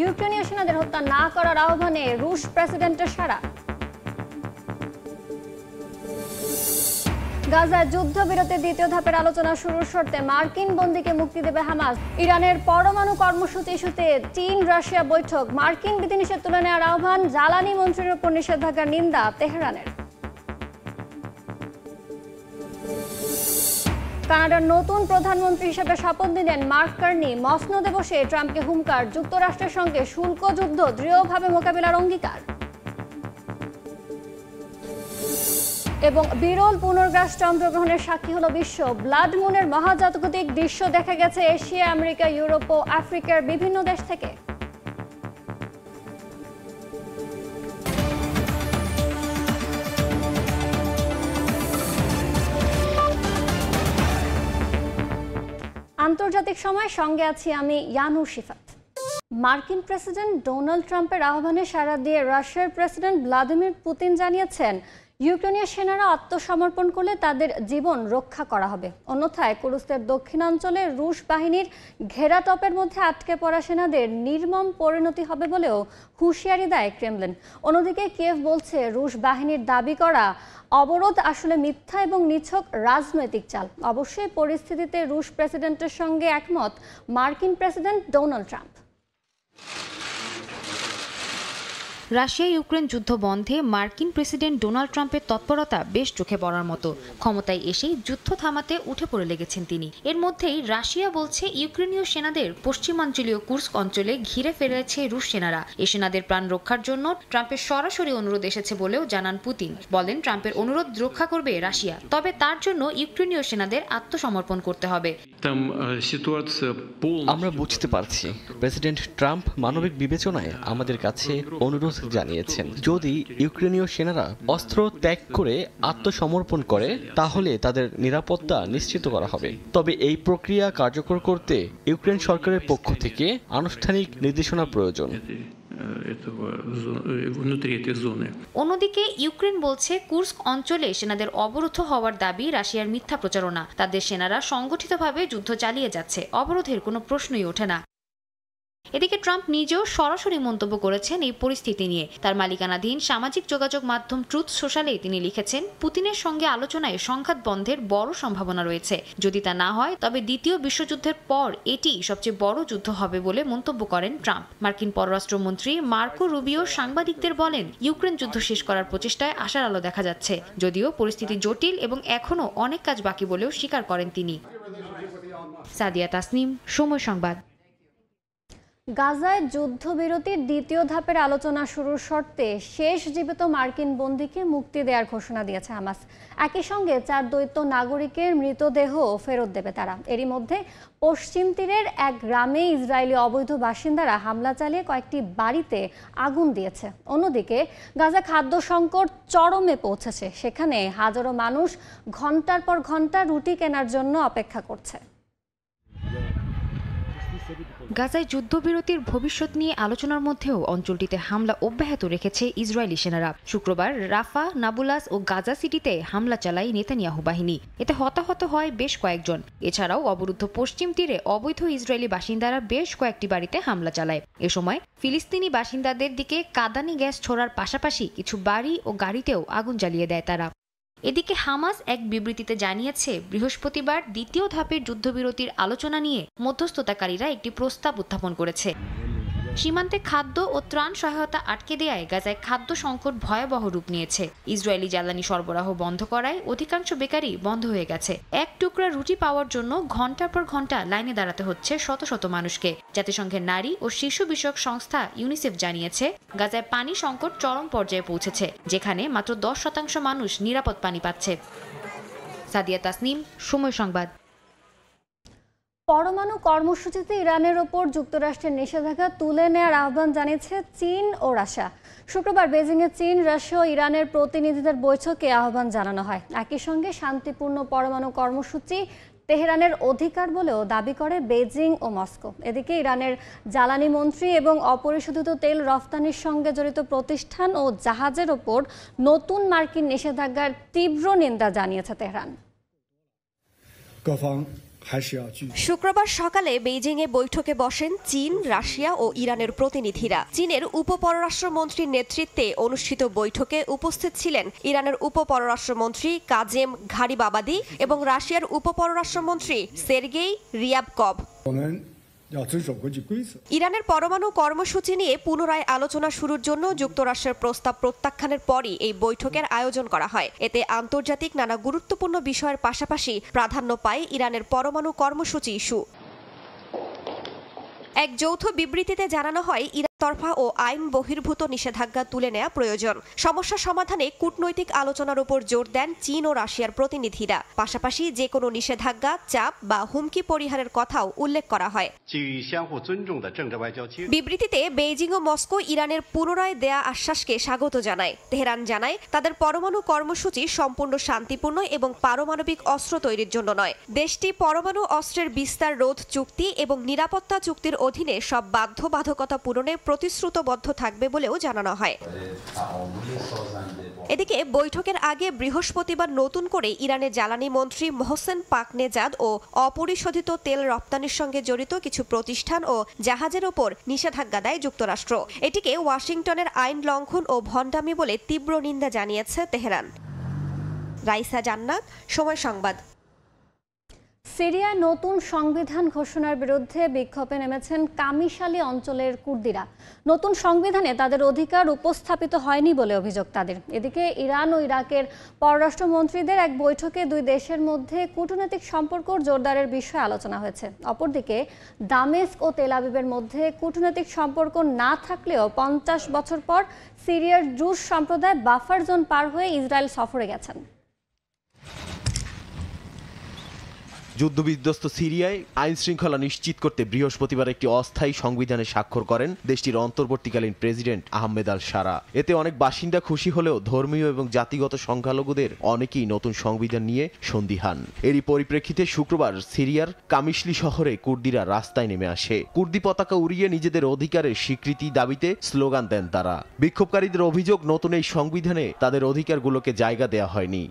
ইউক্রেনীয় সেনাদের হত্যা না করার আহ্বানে রুশ প্রেসিডেন্টের সাড়া। গাজায় যুদ্ধবিরতির দ্বিতীয় ধাপের আলোচনা শুরুর শর্তে মার্কিন বন্দীকে মুক্তি দেবে হামাস। ইরানের পরমাণু কর্মসূচি ইস্যুতে চীন রাশিয়া বৈঠক, মার্কিন বিধিনিষেধ তুলে নেওয়ার আহ্বান, জ্বালানি মন্ত্রীর উপর নিষেধাজ্ঞার নিন্দা তেহরানের। কানাডার নতুন প্রধানমন্ত্রী হিসেবে শপথ নিলেন মার্ক কার্নি। মসনদে বসে ট্রাম্পকে হুমকার, যুক্তরাষ্ট্রের সঙ্গে শুল্ক যুদ্ধ দৃঢ়ভাবে মোকাবিলার অঙ্গীকার। এবং বিরল পুনর্গ্রাস চন্দ্রগ্রহণের সাক্ষী হলো বিশ্ব। ব্লাড মুনের মহাজাগতিক দৃশ্য দেখা গেছে এশিয়া, আমেরিকা, ইউরোপ ও আফ্রিকার বিভিন্ন দেশ থেকে। আন্তর্জাতিক সময়, সঙ্গে আছি আমি ইয়ানুর শিফাত। মার্কিন প্রেসিডেন্ট ডোনাল্ড ট্রাম্পের আহ্বানে সাড়া দিয়ে রাশিয়ার প্রেসিডেন্ট ভ্লাদিমির পুতিন জানিয়েছেন, ইউক্রেনীয় সেনারা আত্মসমর্পণ করলে তাদের জীবন রক্ষা করা হবে। অন্যথায় কুরস্কের দক্ষিণাঞ্চলে রুশ বাহিনীর ঘেরাটপের মধ্যে আটকে পড়া সেনাদের নির্মম পরিণতি হবে বলেও হুঁশিয়ারি দেয় ক্রেমলিন। অন্যদিকে কিয়েভ বলছে, রুশ বাহিনীর দাবি করা অবরোধ আসলে মিথ্যা এবং নিছক রাজনৈতিক চাল। অবশ্যই পরিস্থিতিতে রুশ প্রেসিডেন্টের সঙ্গে একমত মার্কিন president Donald Trump. Russia Ukraine যুদ্ধ বন্ধে মার্কিন প্রেসিডেন্ট ডোনাল্ড ট্রাম্পের তৎপরতা বেশ চোখে পড়ার মতো। ক্ষমতায় এসেই যুদ্ধ থামাতে উঠে পড়ে লেগেছেন তিনি। এর মধ্যেই রাশিয়া বলছে, ইউক্রেনীয় সেনাদের পশ্চিমাঞ্চলীয় কুর্স্ক অঞ্চলে ঘিরে ফেলেছে রুশ সেনারা। এই সেনাদের প্রাণ রক্ষার জন্য ট্রাম্পের সরাসরি অনুরোধ এসেছে বলেও জানান পুতিন। বলেন, ট্রাম্পের অনুরোধ রক্ষা করবে রাশিয়া, তবে তার জন্য ইউক্রেনীয় সেনাদের আত্মসমর্পণ করতে হবে। আমরা বুঝতে পারছি প্রেসিডেন্ট ট্রাম্প মানবিক বিবেচনায় আমাদের কাছে অনুরোধ জানিয়েছেন। যদি ইউক্রেনীয় সেনারা অস্ত্র ত্যাগ করে আত্মসমর্পণ করে, তাহলে তাদের নিরাপত্তা নিশ্চিত করা হবে। তবে এই প্রক্রিয়া কার্যকর করতে ইউক্রেন সরকারের পক্ষ থেকে আনুষ্ঠানিক নির্দেশনা প্রয়োজন। অন্যদিকে ইউক্রেন বলছে, কুর্স্ক অঞ্চলে সেনাদের অবরুদ্ধ হওয়ার দাবি রাশিয়ার মিথ্যা প্রচারণা। তাদের সেনারা সংগঠিতভাবে যুদ্ধ চালিয়ে যাচ্ছে, অবরোধের কোনো প্রশ্নই ওঠে না। এদিকে ট্রাম্প নিজেও সরাসরি মন্তব্য করেছেন এই পরিস্থিতি নিয়ে। তার মালিকানাধীন সামাজিক যোগাযোগ মাধ্যম ট্রুথ সোশ্যালে তিনি লিখেছেন, পুতিনের সঙ্গে আলোচনায় সংঘাত বন্ধের বড় সম্ভাবনা রয়েছে। যদি তা না হয়, তবে দ্বিতীয় বিশ্বযুদ্ধের পর এটি সবচেয়ে বড় যুদ্ধ হবে বলে মন্তব্য করেন ট্রাম্প। মার্কিন পররাষ্ট্রমন্ত্রী মার্কো রুবিও সাংবাদিকদের বলেন, ইউক্রেন যুদ্ধ শেষ করার প্রচেষ্টায় আশার আলো দেখা যাচ্ছে, যদিও পরিস্থিতি জটিল এবং এখনও অনেক কাজ বাকি বলেও স্বীকার করেন তিনি। সাদিয়া তাসনিম, সময় সংবাদ। গাজায় যুদ্ধবিরতির দ্বিতীয় ধাপের আলোচনা শুরুর শর্তে শেষ জীবিত মার্কিন বন্দীকে মুক্তি দেওয়ার ঘোষণা দিয়েছে হামাস। একই সঙ্গে 4 দ্বৈত নাগরিকের মৃতদেহ ফেরত দেবে তারা। এরই মধ্যে পশ্চিম তীরের এক গ্রামে ইসরায়েলি অবৈধ বাসিন্দারা হামলা চালিয়ে কয়েকটি বাড়িতে আগুন দিয়েছে। অন্যদিকে গাজা খাদ্য সংকট চরমে পৌঁছেছে। সেখানে হাজারো মানুষ ঘন্টার পর ঘন্টা রুটি কেনার জন্য অপেক্ষা করছে। গাজায় যুদ্ধবিরতির ভবিষ্যৎ নিয়ে আলোচনার মধ্যেও অঞ্চলটিতে হামলা অব্যাহত রেখেছে ইসরায়েলি সেনারা। শুক্রবার রাফা, নাবুলাস ও গাজা সিটিতে হামলা চালায় নেতানিয়াহু বাহিনী। এতে হতাহত হয় বেশ কয়েকজন। এছাড়াও অবরুদ্ধ পশ্চিম তীরে অবৈধ ইসরায়েলি বাসিন্দারা বেশ কয়েকটি বাড়িতে হামলা চালায়। এ সময় ফিলিস্তিনি বাসিন্দাদের দিকে কাঁদানি গ্যাস ছোড়ার পাশাপাশি কিছু বাড়ি ও গাড়িতেও আগুন জ্বালিয়ে দেয় তারা। এদিকে হামাস এক বিবৃতিতে জানিয়েছে, বৃহস্পতিবার দ্বিতীয় ধাপের যুদ্ধবিরতির আলোচনা নিয়ে মধ্যস্থতাকারীরা একটি প্রস্তাব উত্থাপন করেছে। সীমান্তে খাদ্য ও ত্রাণ সহায়তা আটকে দেয়ায় গাজায় খাদ্য সংকট ভয়াবহ রূপ নিয়েছে। ইসরায়েলি জ্বালানি সরবরাহ বন্ধ করায় অধিকাংশ বেকারি বন্ধ হয়ে গেছে। এক টুকরা রুটি পাওয়ার জন্য ঘন্টার পর ঘন্টা লাইনে দাঁড়াতে হচ্ছে শত শত মানুষকে। জাতিসংঘের নারী ও শিশু বিষয়ক সংস্থা ইউনিসেফ জানিয়েছে, গাজায় পানি সংকট চরম পর্যায়ে পৌঁছেছে, যেখানে মাত্র 10% মানুষ নিরাপদ পানি পাচ্ছে। সাদিয়া তাসনিম, সময় সংবাদ। পরমাণু কর্মসূচিতে ইরানের ওপর যুক্তরাষ্ট্রের নিষেধাজ্ঞা তুলে নেওয়ার আহ্বান জানিয়েছে চীন ও রাশিয়া। শুক্রবার বেজিংয়ে চীন, রাশিয়া ও ইরানের প্রতিনিধিদের বৈঠকে আহ্বান জানানো হয়। একই সঙ্গে শান্তিপূর্ণ পরমাণু কর্মসূচি তেহরানের অধিকার বলেও দাবি করে বেজিং ও মস্কো। এদিকে ইরানের জ্বালানি মন্ত্রী এবং অপরিশোধিত তেল রফতানির সঙ্গে জড়িত প্রতিষ্ঠান ও জাহাজের ওপর নতুন মার্কিন নিষেধাজ্ঞার তীব্র নিন্দা জানিয়েছে তেহরান। শুক্রবার সকালে বেইজিংয়ে বৈঠকে বসেন চীন, রাশিয়া ও ইরানের প্রতিনিধিরা। চীনের উপপররাষ্ট্রমন্ত্রীর নেতৃত্বে অনুষ্ঠিত বৈঠকে উপস্থিত ছিলেন ইরানের উপপররাষ্ট্রমন্ত্রী কাজেম ঘারিবাবাদি এবং রাশিয়ার উপপররাষ্ট্রমন্ত্রী সের্গেই রিয়াবকভ। ইরানের পরমাণু কর্মসূচি নিয়ে পুনরায় আলোচনা শুরুর জন্য যুক্তরাষ্ট্রের প্রস্তাব প্রত্যাখ্যানের পরই এই বৈঠকের আয়োজন করা হয়। এতে আন্তর্জাতিক নানা গুরুত্বপূর্ণ বিষয়ের পাশাপাশি প্রাধান্য পায় ইরানের পরমাণু কর্মসূচি ইস্যু। এক যৌথ বিবৃতিতে জানানো হয় ইরান তরফা ও আইন বহির্ভূত নিষেধাজ্ঞা তুলে নেওয়া প্রয়োজন। সমস্যা সমাধানে কূটনৈতিক আলোচনার উপর জোর দেন চীন ও রাশিয়ার প্রতিনিধিরা। পাশাপাশি যে কোনো নিষেধাজ্ঞা, চাপ বা হুমকি পরিহারের কথাও উল্লেখ করা হয়। বিবৃতিতে বেইজিং ও মস্কো ইরানের পুনরায় দেয়া আশ্বাসকে স্বাগত জানায়। তেহরান জানায় তাদের পরমাণু কর্মসূচি সম্পূর্ণ শান্তিপূর্ণ এবং পারমাণবিক অস্ত্র তৈরির জন্য নয়। দেশটি পরমাণু অস্ত্রের বিস্তার রোধ চুক্তি এবং নিরাপত্তা চুক্তির অধীনে সব বাধ্যবাধকতা পূরণে প্রতিশ্রুতবদ্ধ থাকবে বলেও জানানো হয়। এদিকে বৈঠকের আগে বৃহস্পতিবার নতুন করে ইরানের জ্বালানি মন্ত্রী মোহসেন পাকনেজাদ ও অপরিশোধিত তেল রপ্তানির সঙ্গে জড়িত কিছু প্রতিষ্ঠান ও জাহাজের ওপর নিষেধাজ্ঞা দেয় যুক্তরাষ্ট্র। এটিকে ওয়াশিংটনের আইন লঙ্ঘন ও ভণ্ডামি বলে তীব্র নিন্দা জানিয়েছে তেহরান। রাইসা জান্নাত, সময় সংবাদ। সিরিয়ায় নতুন সংবিধান ঘোষণার বিরুদ্ধে বিক্ষোভে নেমেছেন কামিশালি অঞ্চলের কুর্দিরা। নতুন সংবিধানে তাদের অধিকার উপস্থাপিত হয়নি বলে অভিযোগ তাদের। এদিকে ইরান ও ইরাকের পররাষ্ট্রমন্ত্রীদের এক বৈঠকে দুই দেশের মধ্যে কূটনৈতিক সম্পর্ক জোরদারের বিষয়ে আলোচনা হয়েছে। অপরদিকে দামেস্ক ও তেল আবিবের মধ্যে কূটনৈতিক সম্পর্ক না থাকলেও 50 বছর পর সিরিয়ার জুশ সম্প্রদায় বাফার জোন পার হয়ে ইসরায়েল সফরে গেছেন। যুদ্ধবিধ্বস্ত সিরিয়ায় আইন শৃঙ্খলা নিশ্চিত করতে বৃহস্পতিবার একটি অস্থায়ী সংবিধানে স্বাক্ষর করেন দেশটির অন্তর্বর্তীকালীন প্রেসিডেন্ট আহমেদ আল শারা। এতে অনেক বাসিন্দা খুশি হলেও ধর্মীয় এবং জাতিগত সংখ্যালঘুদের অনেকেই নতুন সংবিধান নিয়ে সন্দিহান। এরই পরিপ্রেক্ষিতে শুক্রবার সিরিয়ার কামিশলি শহরে কুর্দিরা রাস্তায় নেমে আসে। কুর্দি পতাকা উড়িয়ে নিজেদের অধিকারের স্বীকৃতি দাবিতে স্লোগান দেন তারা। বিক্ষোভকারীদের অভিযোগ, নতুন এই সংবিধানে তাদের অধিকারগুলোকে জায়গা দেওয়া হয়নি।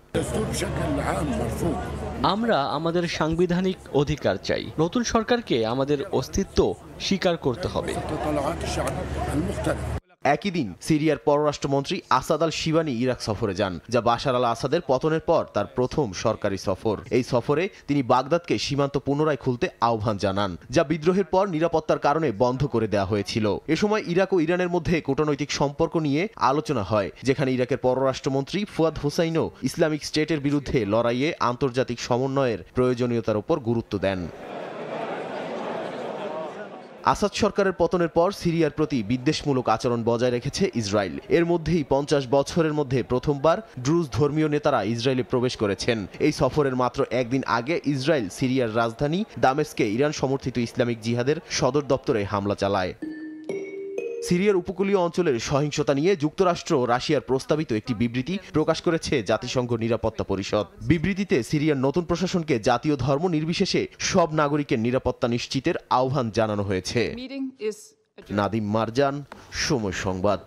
আমরা আমাদের সাংবিধানিক অধিকার চাই। নতুন সরকারকে আমাদের অস্তিত্ব স্বীকার করতে হবে। একই দিন সিরিয়ার পররাষ্ট্রমন্ত্রী আসাদ আল শিবানি ইরাক সফরে যান, যা বাশার আল আসাদের পতনের পর তার প্রথম সরকারি সফর। এই সফরে তিনি বাগদাদকে সীমান্ত পুনরায় খুলতে আহ্বান জানান, যা বিদ্রোহের পর নিরাপত্তার কারণে বন্ধ করে দেওয়া হয়েছিল। এ সময় ইরাক ও ইরানের মধ্যে কূটনৈতিক সম্পর্ক নিয়ে আলোচনা হয়, যেখানে ইরাকের পররাষ্ট্রমন্ত্রী ফুয়াদ হুসাইনও ইসলামিক স্টেটের বিরুদ্ধে লড়াইয়ে আন্তর্জাতিক সমন্বয়ের প্রয়োজনীয়তার উপর গুরুত্ব দেন। আসাদ সরকারের পতনের পর সিরিয়ার প্রতি বিদ্বেষমূলক আচরণ বজায় রেখেছে ইসরায়েল। এর মধ্যেই 50 বছরের মধ্যে প্রথমবার ড্রুজ ধর্মীয় নেতারা ইসরায়েলে প্রবেশ করেছেন। এই সফরের মাত্র একদিন আগে ইসরায়েল সিরিয়ার রাজধানী দামেস্কে ইরান সমর্থিত ইসলামিক জিহাদের সদর দপ্তরে হামলা চালায়। সিরিয়ার উপকূলীয় অঞ্চলের সহিংসতা নিয়ে যুক্তরাষ্ট্র ও রাশিয়ার প্রস্তাবিত একটি বিবৃতি প্রকাশ করেছে জাতিসংঘ নিরাপত্তা পরিষদ। বিবৃতিতে সিরিয়ার নতুন প্রশাসনকে জাতীয় ধর্ম নির্বিশেষে সব নাগরিকের নিরাপত্তা নিশ্চিতের আহ্বান জানানো হয়েছে। নাদিম মারজান, সময় সংবাদ।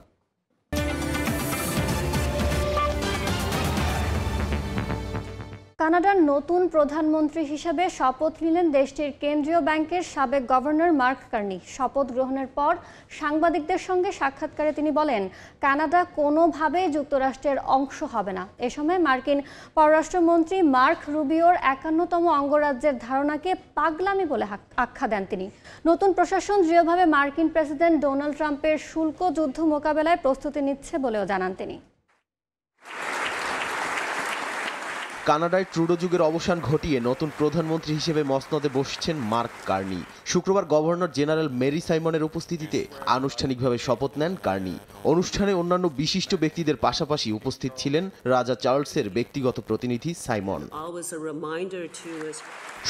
কানাডার নতুন প্রধানমন্ত্রী হিসেবে শপথ নিলেন দেশটির কেন্দ্রীয় ব্যাংকের সাবেক গভর্নর মার্ক কার্নি। শপথ গ্রহণের পর সাংবাদিকদের সঙ্গে সাক্ষাৎকারে তিনি বলেন, কানাডা কোনোভাবেই যুক্তরাষ্ট্রের অংশ হবে না। এ সময় মার্কিন পররাষ্ট্রমন্ত্রী মার্ক রুবিওর 51তম অঙ্গরাজ্যের ধারণাকে পাগলামি বলে আখ্যা দেন তিনি। নতুন প্রশাসন দৃঢ়ভাবে মার্কিন প্রেসিডেন্ট ডোনাল্ড ট্রাম্পের শুল্ক যুদ্ধ মোকাবেলায় প্রস্তুতি নিচ্ছে বলেও জানান তিনি। কানাডায় ট্রুডো যুগের অবসান ঘটিয়ে নতুন প্রধানমন্ত্রী হিসেবে মসনদে বসছেন মার্ক কার্নি। শুক্রবার গভর্নর জেনারেল মেরি সাইমনের উপস্থিতিতে আনুষ্ঠানিকভাবে শপথ নেন কার্নি। অনুষ্ঠানে অন্যান্য বিশিষ্ট ব্যক্তিদের পাশাপাশি উপস্থিত ছিলেন রাজা চার্লসের ব্যক্তিগত প্রতিনিধি সাইমন।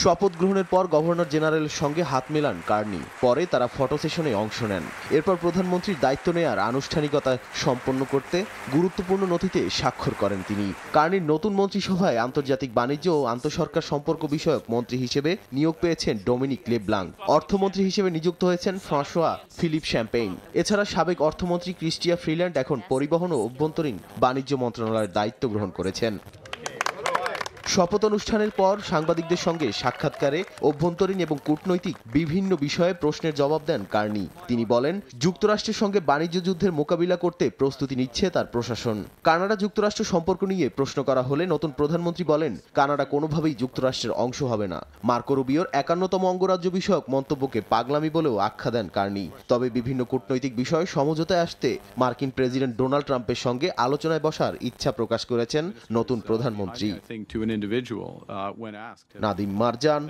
শপথ গ্রহণের পর গভর্নর জেনারেলের সঙ্গে হাত মেলান কার্নি। পরে তারা ফটো সেশনে অংশ নেন। এরপর প্রধানমন্ত্রীর দায়িত্ব নেয়ার আনুষ্ঠানিকতা সম্পন্ন করতে গুরুত্বপূর্ণ নথিতে স্বাক্ষর করেন তিনি। কার্নির নতুন মন্ত্রিসভায় আন্তর্জাতিক বাণিজ্য ও আন্তঃসরকার সম্পর্ক বিষয়ক মন্ত্রী হিসেবে নিয়োগ পেয়েছেন ডোমিনিক লেব্লাঙ্ক। অর্থমন্ত্রী হিসেবে নিযুক্ত হয়েছেন ফ্রাঁসোয়া ফিলিপ শ্যাম্পেইন। এছাড়া সাবেক অর্থমন্ত্রী ক্রিস্টিয়া ফ্রিল্যান্ড এখন পরিবহন ও অভ্যন্তরীণ বাণিজ্য মন্ত্রণালয়ের দায়িত্ব গ্রহণ করেছেন। শপথ অনুষ্ঠানের পর সাংবাদিকদের সঙ্গে সাক্ষাৎকারে অভ্যন্তরীণ এবং কূটনৈতিক বিভিন্ন বিষয়ে প্রশ্নের জবাব দেন কার্নি। তিনি বলেন, যুক্তরাষ্ট্রের সঙ্গে বাণিজ্য যুদ্ধের মোকাবিলা করতে প্রস্তুতি নিচ্ছে তার প্রশাসন। কানাডা যুক্তরাষ্ট্র সম্পর্ক নিয়ে প্রশ্ন করা হলে নতুন প্রধানমন্ত্রী বলেন, কানাডা কোনোভাবেই যুক্তরাষ্ট্রের অংশ হবে না। মার্কো রুবিওর 51তম অঙ্গরাজ্য বিষয়ক মন্তব্যকে পাগলামি বলেও আখ্যা দেন কার্নি। তবে বিভিন্ন কূটনৈতিক বিষয়ে সমঝোতায় আসতে মার্কিন প্রেসিডেন্ট ডোনাল্ড ট্রাম্পের সঙ্গে আলোচনায় বসার ইচ্ছা প্রকাশ করেছেন নতুন প্রধানমন্ত্রী। নাদিম মারজান,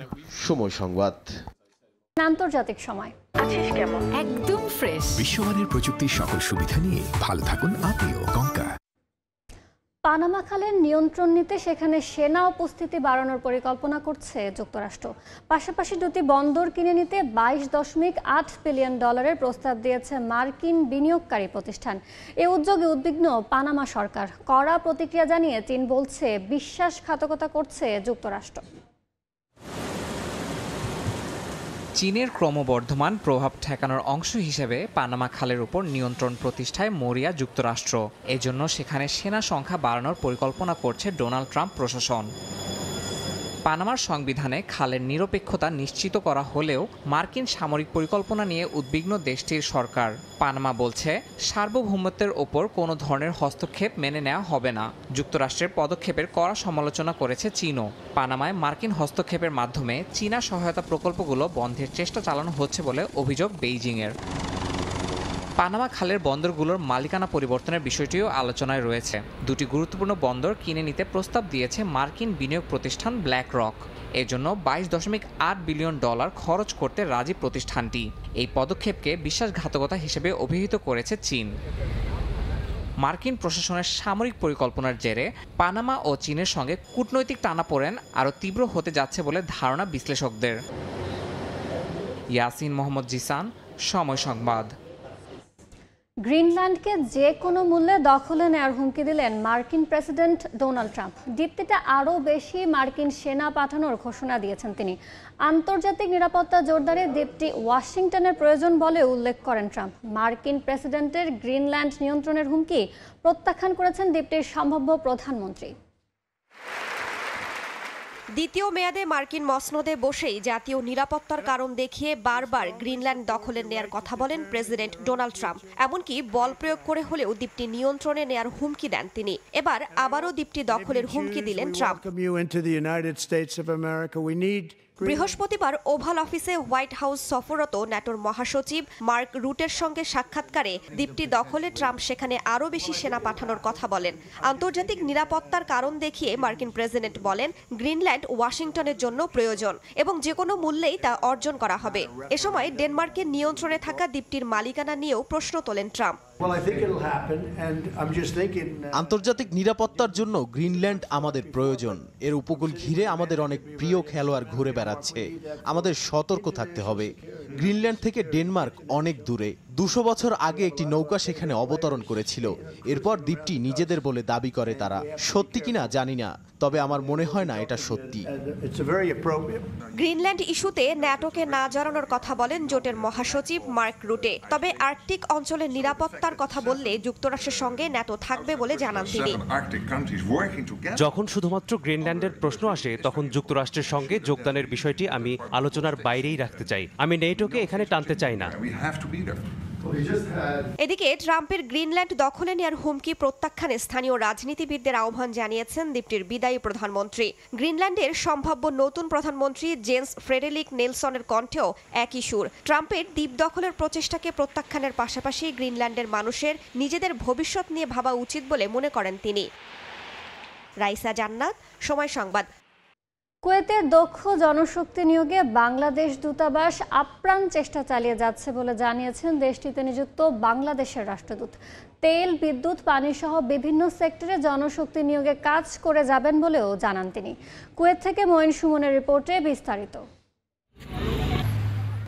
সময় সংবাদ। আন্তর্জাতিক সময়। একদম ফ্রেশ বিশ্বমানের প্রযুক্তির সকল সুবিধা নিয়ে ভালো থাকুন আপনিও। কঙ্কা। পানামা খালের নিয়ন্ত্রণ নিতে সেখানে সেনা উপস্থিতি বাড়ানোর পরিকল্পনা করছে যুক্তরাষ্ট্র। পাশাপাশি দুটি বন্দর কিনে নিতে $22.8 বিলিয়ন প্রস্তাব দিয়েছে মার্কিন বিনিয়োগকারী প্রতিষ্ঠান। এই উদ্যোগে উদ্বিগ্ন পানামা সরকার। কড়া প্রতিক্রিয়া জানিয়ে চীন বলছে বিশ্বাসঘাতকতা করছে যুক্তরাষ্ট্র। চীনের ক্রমবর্ধমান প্রভাব ঠেকানোর অংশ হিসেবে পানামা খালের উপর নিয়ন্ত্রণ প্রতিষ্ঠায় মরিয়া যুক্তরাষ্ট্র। এজন্য সেখানে সেনা সংখ্যা বাড়ানোর পরিকল্পনা করছে ডোনাল্ড ট্রাম্প প্রশাসন। পানামার সংবিধানে খালের নিরপেক্ষতা নিশ্চিত করা হলেও মার্কিন সামরিক পরিকল্পনা নিয়ে উদ্বিগ্ন দেশটির সরকার। পানামা বলছে, সার্বভৌমত্বের ওপর কোনো ধরনের হস্তক্ষেপ মেনে নেওয়া হবে না। যুক্তরাষ্ট্রের পদক্ষেপের কড়া সমালোচনা করেছে চীনও। পানামায় মার্কিন হস্তক্ষেপের মাধ্যমে চীনা সহায়তা প্রকল্পগুলো বন্ধের চেষ্টা চালানো হচ্ছে বলে অভিযোগ বেইজিংয়ের। পানামা খালের বন্দরগুলোর মালিকানা পরিবর্তনের বিষয়টিও আলোচনায় রয়েছে। দুটি গুরুত্বপূর্ণ বন্দর কিনে নিতে প্রস্তাব দিয়েছে মার্কিন বিনিয়োগ প্রতিষ্ঠান ব্ল্যাক রক। এজন্য $22.8 বিলিয়ন খরচ করতে রাজি প্রতিষ্ঠানটি। এই পদক্ষেপকে বিশ্বাসঘাতকতা হিসেবে অভিহিত করেছে চীন। মার্কিন প্রশাসনের সামরিক পরিকল্পনার জেরে পানামা ও চীনের সঙ্গে কূটনৈতিক টানাপোড়েন আরও তীব্র হতে যাচ্ছে বলে ধারণা বিশ্লেষকদের। ইয়াসিন মোহাম্মদ জিসান, সময় সংবাদ। গ্রিনল্যান্ডকে যে কোনো মূল্যে দখলে নেওয়ার হুমকি দিলেন মার্কিন প্রেসিডেন্ট ডোনাল্ড ট্রাম্প। দ্বীপটিতে আরও বেশি মার্কিন সেনা পাঠানোর ঘোষণা দিয়েছেন তিনি। আন্তর্জাতিক নিরাপত্তা জোরদারে দ্বীপটি ওয়াশিংটনের প্রয়োজন বলে উল্লেখ করেন ট্রাম্প। মার্কিন প্রেসিডেন্টের গ্রিনল্যান্ড নিয়ন্ত্রণের হুমকি প্রত্যাখ্যান করেছেন দ্বীপটির সম্ভাব্য প্রধানমন্ত্রী। দ্বিতীয় মেয়াদে মার্কিন মসনদে বসেই জাতীয় নিরাপত্তার কারণ দেখিয়ে বারবার গ্রিনল্যান্ড দখলে নেয়ার কথা বলেন প্রেসিডেন্ট ডোনাল্ড ট্রাম্প। এমনকি বল প্রয়োগ করে হলেও দ্বীপটি নিয়ন্ত্রণে নেয়ার হুমকি দেন তিনি। এবার আবারও দ্বীপটি দখলের হুমকি দিলেন ট্রাম্প। বৃহস্পতিবার ওভাল অফিসে হোয়াইট হাউস সফররত ন্যাটোর মহাসচিব মার্ক রুটের সঙ্গে সাক্ষাৎকারে দ্বীপটি দখলে ট্রাম্প সেখানে আরও বেশি সেনা পাঠানোর কথা বলেন। আন্তর্জাতিক নিরাপত্তার কারণ দেখিয়ে মার্কিন প্রেসিডেন্ট বলেন, গ্রিনল্যান্ড ওয়াশিংটনের জন্য প্রয়োজন এবং যে কোনো মূল্যেই তা অর্জন করা হবে। এ সময় ডেনমার্কের নিয়ন্ত্রণে থাকা দ্বীপটির মালিকানা নিয়েও প্রশ্ন তোলেন ট্রাম্প। আন্তর্জাতিক নিরাপত্তার জন্য গ্রিনল্যান্ড আমাদের প্রয়োজন। এর উপকূল ঘিরে আমাদের অনেক প্রিয় খেলোয়াড় ঘুরে বেড়াচ্ছে। আমাদের সতর্ক থাকতে হবে। গ্রিনল্যান্ড থেকে ডেনমার্ক অনেক দূরে। 200 বছর আগে একটি নৌকা সেখানে অবতরণ করেছিল। এরপর দ্বীপটি নিজেদের বলে দাবি করে তারা। সত্যি কিনা জানি না, তবে আমার মনে হয় না এটা সত্যি। গ্রিনল্যান্ড ইস্যুতে ন্যাটোকে না জড়ানোর কথা বলেন জোটের মহাসচিব মার্ক রুটে। তবে আর্কটিক অঞ্চলের নিরাপত্তার কথা বললে যুক্তরাষ্ট্রের সঙ্গে ন্যাটো থাকবে বলে জানান তিনি। যখন শুধুমাত্র গ্রিনল্যান্ডের প্রশ্ন আসে তখন যুক্তরাষ্ট্রের সঙ্গে যোগদানের বিষয়টি আমি আলোচনার বাইরেই রাখতে চাই। আমি নেটোকে এখানে টানতে চাই না। এদিকে ট্রাম্পের গ্রিনল্যান্ড দখলে নেওয়ার হুমকি প্রত্যাখ্যানে স্থানীয় রাজনীতিবিদদের আহ্বান জানিয়েছেন দ্বীপটির বিদায়ী প্রধানমন্ত্রী। গ্রিনল্যান্ডের সম্ভাব্য নতুন প্রধানমন্ত্রী জেন্স ফ্রেডেরিক নেলসনের কণ্ঠেও একই সুর। ট্রাম্পের দ্বীপ দখলের প্রচেষ্টাকে প্রত্যাখ্যানের পাশাপাশি গ্রিনল্যান্ডের মানুষের নিজেদের ভবিষ্যৎ নিয়ে ভাবা উচিত বলে মনে করেন তিনি। রাইসা জান্নাত, সময় সংবাদ। কুয়েতে দক্ষ জনশক্তি নিয়োগে বাংলাদেশ দূতাবাস আপ্রাণ চেষ্টা চালিয়ে যাচ্ছে বলে জানিয়েছেন দেশটিতে নিযুক্ত বাংলাদেশের রাষ্ট্রদূত। তেল, বিদ্যুৎ, পানি সহ বিভিন্ন সেক্টরে জনশক্তি নিয়োগে কাজ করে যাবেন বলেও জানান তিনি। কুয়েত থেকে মঈন সুমনের রিপোর্টে বিস্তারিত।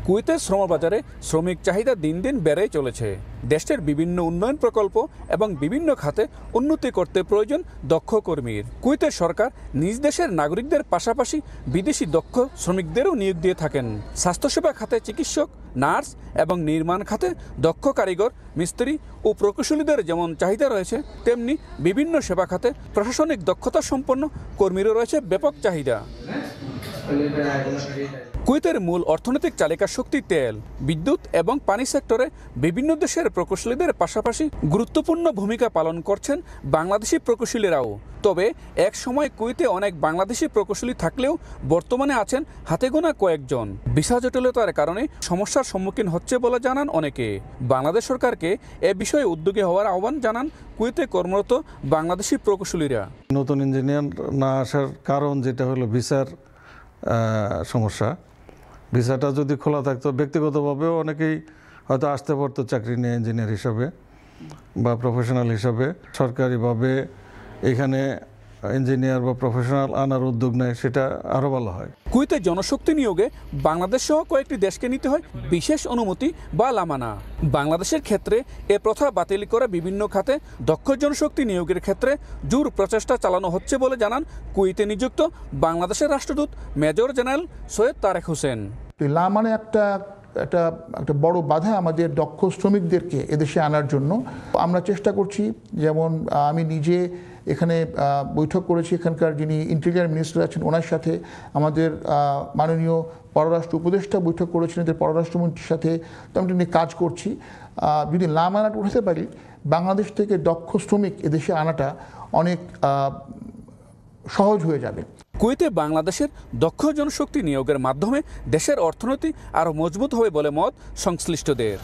কুয়েতের শ্রমবাজারে শ্রমিক চাহিদা দিন দিন বেড়েই চলেছে। দেশের বিভিন্ন উন্নয়ন প্রকল্প এবং বিভিন্ন খাতে উন্নতি করতে প্রয়োজন দক্ষ কর্মীর। কুয়েতের সরকার নিজ দেশের নাগরিকদের পাশাপাশি বিদেশি দক্ষ শ্রমিকদেরও নিয়োগ দিয়ে থাকেন। স্বাস্থ্যসেবা খাতে চিকিৎসক, নার্স এবং নির্মাণ খাতে দক্ষ কারিগর, মিস্ত্রি ও প্রকৌশলীদের যেমন চাহিদা রয়েছে, তেমনি বিভিন্ন সেবা খাতে প্রশাসনিক দক্ষতা সম্পন্ন কর্মীরও রয়েছে ব্যাপক চাহিদা। কুয়েতের মূল অর্থনৈতিক চালিকা শক্তি তেল, বিদ্যুৎ এবং পানি সেক্টরে বিভিন্ন দেশের প্রকৌশলীদের পাশাপাশি গুরুত্বপূর্ণ ভূমিকা পালন করছেন বাংলাদেশি প্রকৌশলীরাও। তবে এক সময় কুয়েতে অনেক বাংলাদেশি প্রকৌশলী থাকলেও বর্তমানে আছেন হাতে গোনা কয়েকজন। ভিসা জটিলতার কারণে সমস্যার সম্মুখীন হচ্ছে বলে জানান অনেকে। বাংলাদেশ সরকারকে এ বিষয়ে উদ্যোগী হওয়ার আহ্বান জানান কুয়েতে কর্মরত বাংলাদেশি প্রকৌশলীরা। নতুন ইঞ্জিনিয়ার না আসার কারণ যেটা হলো ভিসার সমস্যা। ভিসাটা যদি খোলা থাকতো ব্যক্তিগতভাবেও অনেকেই হয়তো আসতে পারতো চাকরি নিয়ে ইঞ্জিনিয়ার হিসাবে বা প্রফেশনাল হিসাবে। সরকারিভাবে এখানে ইঞ্জিনিয়ার বা প্রফেশনাল আনার উদ্যোগ নেয়, সেটা আরও ভালো হয়। কুয়েতে জনশক্তি নিয়োগে বাংলাদেশ সহ কয়েকটি দেশকে নিতে হয় বিশেষ অনুমতি বা লামানা। বাংলাদেশের ক্ষেত্রে এ প্রথা বাতিল করে বিভিন্ন খাতে দক্ষ জনশক্তি নিয়োগের ক্ষেত্রে জোর প্রচেষ্টা চালানো হচ্ছে বলে জানান কুয়েতে নিযুক্ত বাংলাদেশের রাষ্ট্রদূত মেজর জেনারেল সৈয়দ তারেক হোসেন। লামানা একটা বড় বাধা আমাদের দক্ষ শ্রমিকদেরকে এদেশে আনার জন্য। আমরা চেষ্টা করছি, যেমন আমি নিজে এখানে বৈঠক করেছি, এখানকার যিনি ইন্টেরিয়ার মিনিস্টার আছেন ওনার সাথে, আমাদের মাননীয় পররাষ্ট্র উপদেষ্টা বৈঠক করেছেন এদের পররাষ্ট্রমন্ত্রীর সাথে। তো আমি নিয়ে কাজ করছি। যদি লামানাটা উঠাতে পারি, বাংলাদেশ থেকে দক্ষ শ্রমিক এদেশে আনাটা অনেক সহজ হয়ে যাবে। কুয়েতে বাংলাদেশের দক্ষ জনশক্তি নিয়োগের মাধ্যমে দেশের অর্থনীতি আরও মজবুত হবে বলে মত সংশ্লিষ্টদের।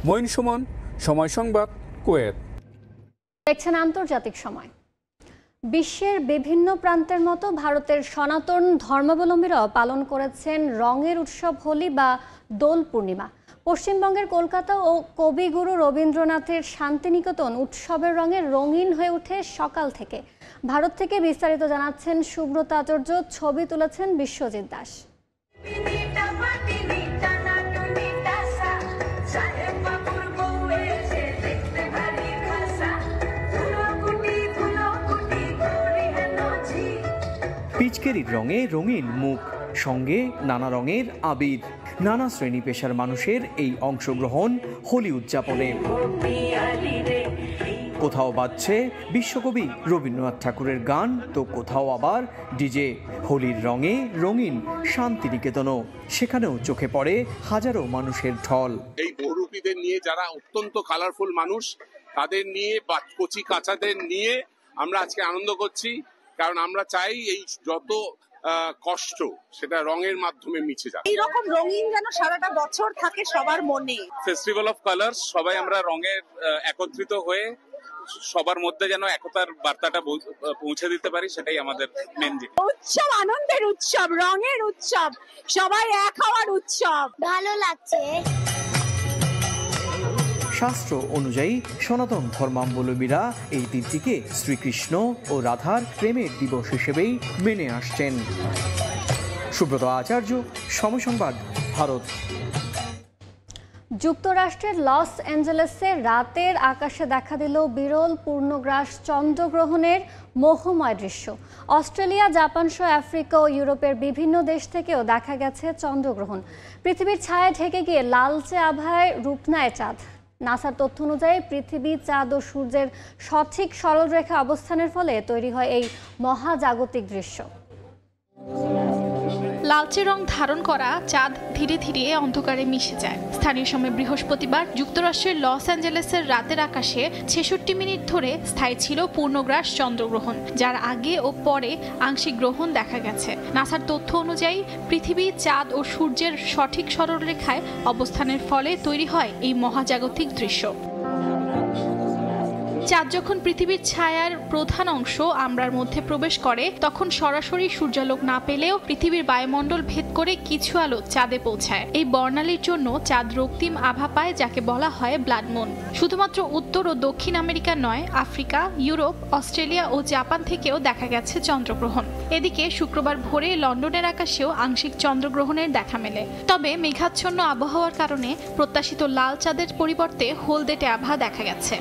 মঈন সুমন, সময় সংবাদ, কুয়েত। দেখছেন আন্তর্জাতিক সময়। বিশ্বের বিভিন্ন প্রান্তের মতো ভারতের সনাতন ধর্মাবলম্বীরাও পালন করেছেন রঙের উৎসব হোলি বা দোল পূর্ণিমা। পশ্চিমবঙ্গের কলকাতা ও কবিগুরু রবীন্দ্রনাথের শান্তিনিকেতন উৎসবের রঙে রঙিন হয়ে ওঠে সকাল থেকে। ভারত থেকে বিস্তারিত জানাচ্ছেন সুব্রত আচার্য, ছবি তুলেছেন বিশ্বজিৎ দাস। পিচকারির রঙে রঙিন মুখ, সঙ্গে নানা রঙের আবির, নানা শ্রেণী পেশার মানুষের এই অংশগ্রহণ হোলি উদযাপনে। কোথাও বাজছে বিশ্বকবি রবীন্দ্রনাথ ঠাকুরের গান, তো কোথাও আবার ডিজে। হোলির রঙে রঙিন শান্তিনিকেতনও, সেখানেও চোখে পড়ে হাজারো মানুষের ঢল। এই বহুরূপীদের নিয়ে, যারা অত্যন্ত কালারফুল মানুষ, তাদের নিয়ে বা কচি কাঁচাদের নিয়ে আমরা আজকে আনন্দ করছি, কারণ আমরা চাই এই যত কষ্ট সেটা রঙের মাধ্যমে মিছে যায়। এইরকম রঙিন যেন সারাটা বছর থাকে সবার মনে। ফেস্টিভ্যাল অফ কালার্স, সবাই আমরা রঙের একত্রিত হয়ে সবার মধ্যে যেন একতার বার্তাটা পৌঁছে দিতে পারি, সেটাই আমাদের মেন দিক। উৎসব আনন্দের উৎসব, রঙের উৎসব, সবাই এক হওয়ার উৎসব। ভালো লাগছে। শাস্ত্র অনুযায়ী সনাতন ধর্মাবলম্বীরা এই দিনটিকে শ্রীকৃষ্ণ ও রাধার প্রেমের দিবস হিসেবেই মেনে আসছেন। সুব্রত আচার্য, সময় সংবাদ, ভারত। যুক্তরাষ্ট্রের লস অ্যাঞ্জেলেসে রাতের আকাশে দেখা দিল বিরল পূর্ণগ্রাস চন্দ্রগ্রহণের মোহময় দৃশ্য। অস্ট্রেলিয়া, জাপান সহ আফ্রিকা ও ইউরোপের বিভিন্ন দেশ থেকেও দেখা গেছে চন্দ্রগ্রহণ। পৃথিবীর ছায়া ঢেকে গিয়ে লালচে আভায় রূপ নেয় চাঁদ। নাসার তথ্য অনুযায়ী পৃথিবী, চাঁদ ও সূর্যের সঠিক সরলরেখা অবস্থানের ফলে তৈরি হয় এই মহাজাগতিক দৃশ্য। লালচে রং ধারণ করা চাঁদ ধীরে ধীরে অন্ধকারে মিশে যায়। স্থানীয় সময় বৃহস্পতিবার যুক্তরাষ্ট্রের লস অ্যাঞ্জেলেসের রাতের আকাশে 66 মিনিট ধরে স্থায়ী ছিল পূর্ণগ্রাস চন্দ্রগ্রহণ, যার আগে ও পরে আংশিক গ্রহণ দেখা গেছে। নাসার তথ্য অনুযায়ী পৃথিবী, চাঁদ ও সূর্যের সঠিক সরলরেখায় অবস্থানের ফলে তৈরি হয় এই মহাজাগতিক দৃশ্য। চাঁদ যখন পৃথিবীর ছায়ার প্রধান অংশ আমরার মধ্যে প্রবেশ করে তখন সরাসরি সূর্যালোক না পেলেও পৃথিবীর বায়ুমণ্ডল ভেদ করে কিছু আলো চাঁদে পৌঁছায়। এই বর্ণালীর জন্য চাঁদ রক্তিম আভা পায়, যাকে বলা হয় ব্লাড মুন। শুধুমাত্র উত্তর ও দক্ষিণ আমেরিকা নয়, আফ্রিকা, ইউরোপ, অস্ট্রেলিয়া ও জাপান থেকেও দেখা গেছে চন্দ্রগ্রহণ। এদিকে শুক্রবার ভোরে লন্ডনের আকাশেও আংশিক চন্দ্রগ্রহণের দেখা মেলে। তবে মেঘাচ্ছন্ন আবহাওয়ার কারণে প্রত্যাশিত লাল চাঁদের পরিবর্তে হলদেটে আভা দেখা গেছে।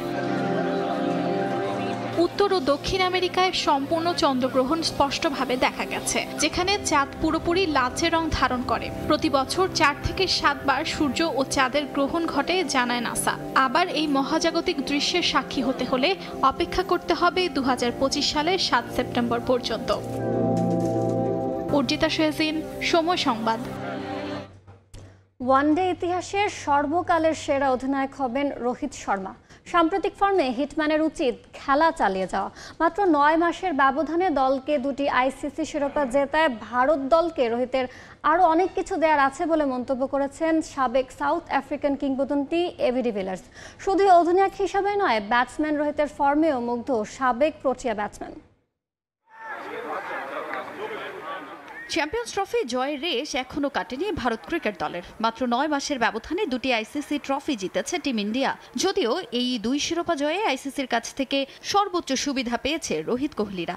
উত্তর ও দক্ষিণ আমেরিকায় সম্পূর্ণ চন্দ্রগ্রহণ স্পষ্টভাবে দেখা গেছে, যেখানে চাঁদ পুরোপুরি লালচে রং ধারণ করে। প্রতি বছর 4 থেকে 7 বার সূর্য ও চাঁদের গ্রহণ ঘটে জানায় নাসা। আবার এই মহাজাগতিক দৃশ্যের সাক্ষী হতে হলে অপেক্ষা করতে হবে 2025 সালের 7 সেপ্টেম্বর পর্যন্ত। অর্জিতা শেহজিন, সময় সংবাদ। ওয়ানডে ইতিহাসের সর্বকালের সেরা অধিনায়ক হবেন রোহিত শর্মা। সাম্প্রতিক ফর্মে হিটম্যানের উচিত খেলা চালিয়ে যাওয়া। মাত্র 9 মাসের ব্যবধানে দলকে 2টি আইসিসি শিরোপা জেতায় ভারত দলকে রোহিতের আরও অনেক কিছু দেওয়ার আছে বলে মন্তব্য করেছেন সাবেক সাউথ আফ্রিকান কিংবদন্তি এবি ডিভিলিয়ার্স। শুধু অধিনায়ক হিসাবে নয়, ব্যাটসম্যান রোহিতের ফর্মেও মুগ্ধ সাবেক প্রোটিয়া ব্যাটসম্যান। চ্যাম্পিয়ন্স ট্রফি জয়ের রেশ এখনো কাটেনি ভারত ক্রিকেট দলের। মাত্র 9 মাসের ব্যবধানে 2টি আইসিসি ট্রফি জিতেছে টিম ইন্ডিয়া। যদিও এই 2 শিরোপা জয়ে আইসিসির কাছ থেকে সর্বোচ্চ সুবিধা পেয়েছে রোহিত কোহলিরা।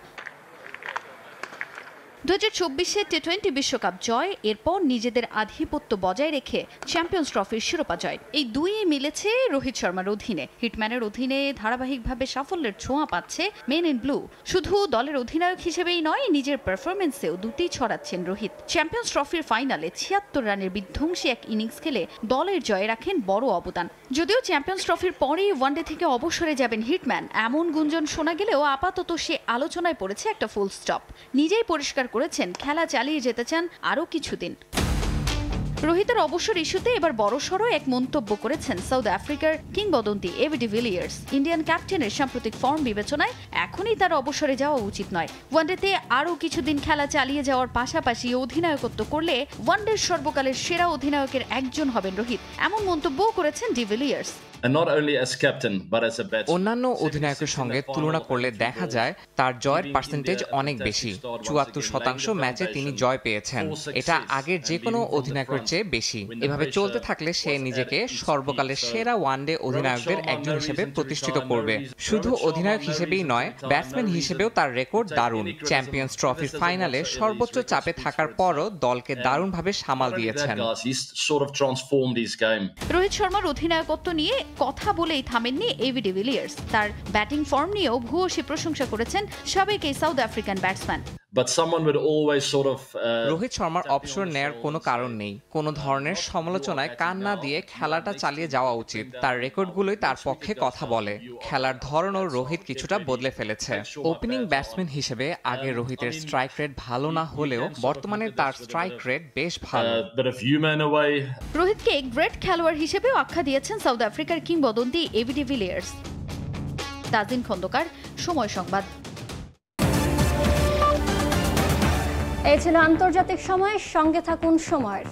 2024 টি20 বিশ্বকাপ জয়, এরপর নিজেদের আধিপত্য বজায় রেখে চ্যাম্পিয়ন্স ট্রফির শিরোপা জয়, এই দুইই মিলেছে রোহিত শর্মার অধীনে। হিটম্যানের অধীনে ধারাবাহিকভাবে সাফল্যের ছোঁয়া পাচ্ছে মেন ইন ব্লু। শুধু দলের অধিনায়ক হিসেবেই নয়, নিজের পারফরমেন্সেও দুটি ছড়াচ্ছেন রোহিত। চ্যাম্পিয়ন্স ট্রফির ফাইনালে 76 রানের বিধ্বংসী এক ইনিংস খেলে দলের জয়ে রাখেন বড় অবদান। যদিও চ্যাম্পিয়ন্স ট্রফির পরেই ওয়ানডে থেকে অবসরে যাবেন হিটম্যান, এমন গুঞ্জন শোনা গেলেও আপাতত সে আলোচনায় পড়েছে একটা ফুল স্টপ। নিজেই পরিষ্কার করেছেন খেলা চালিয়ে যেতে চান আরও কিছুদিন। রোহিতের অবসর ইস্যুতে এবার বড়সড় এক মন্তব্য করেছেন সাউথ আফ্রিকার কিংবদন্তি এবি ডিভিলিয়ার্স। ইন্ডিয়ান ক্যাপ্টেনের সাম্প্রতিক ফর্ম বিবেচনায় এখনই তার অবসরে যাওয়া উচিত নয়। ওয়ানডেতে আরও কিছুদিন খেলা চালিয়ে যাওয়ার পাশাপাশি অধিনায়কত্ব করলে ওয়ানডের সর্বকালের সেরা অধিনায়কের একজন হবেন রোহিত, এমন মন্তব্যও করেছেন ডিভিলিয়ার্স। অন্যান্য অধিনায়কের সঙ্গে তুলনা করলে দেখা যায় তার জয়ের পার্সেন্টেজ অনেক বেশি। 74% ম্যাচে তিনি জয় পেয়েছেন, এটা আগের যে কোনো অধিনায়কের চেয়ে বেশি। এভাবে চলতে থাকলে সে নিজেকে সর্বকালের সেরা ওয়ানডে অধিনায়কদের একজন হিসেবে প্রতিষ্ঠিত করবে। শুধু অধিনায়ক হিসেবেই নয়, ব্যাটসম্যান হিসেবেও তার রেকর্ড দারুণ। চ্যাম্পিয়ন্স ট্রফির ফাইনালে সর্বোচ্চ চাপে থাকার পরও দলকে দারুণভাবে সামাল দিয়েছেন। রোহিত শর্মার অধিনায়কত্ব নিয়ে কথা বলেই থামেননি এবি ডিভিলিয়ার্স। তার ব্যাটিং ফর্ম নিয়েও ভূয়সী প্রশংসা করেছেন সাবেক এই সাউথ আফ্রিকান ব্যাটসম্যান। রোহিত শর্মার অবসর নেয়ার কোনো কারণ নেই। কোনো ধরনের সমালোচনায় কান না দিয়ে খেলাটা চালিয়ে যাওয়া উচিত। তার রেকর্ডগুলোই তার পক্ষে কথা বলে। খেলার ধরনও রোহিত কিছুটা বদলে ফেলেছে। ওপেনিং ব্যাটসম্যান হিসেবে আগে রোহিতের স্ট্রাইক রেট ভালো না হলেও বর্তমানে তার স্ট্রাইক রেট বেশ ভালো। রোহিতকে গ্রেট খেলোয়াড় হিসেবেও আখ্যা দিয়েছেন সাউথ আফ্রিকার কিংবদন্তি এবি ডিভিলিয়ার্স। তাজিন খন্দকার, সময় সংবাদ। এই ছিল আন্তর্জাতিক সময়। সঙ্গে থাকুন সময়ের।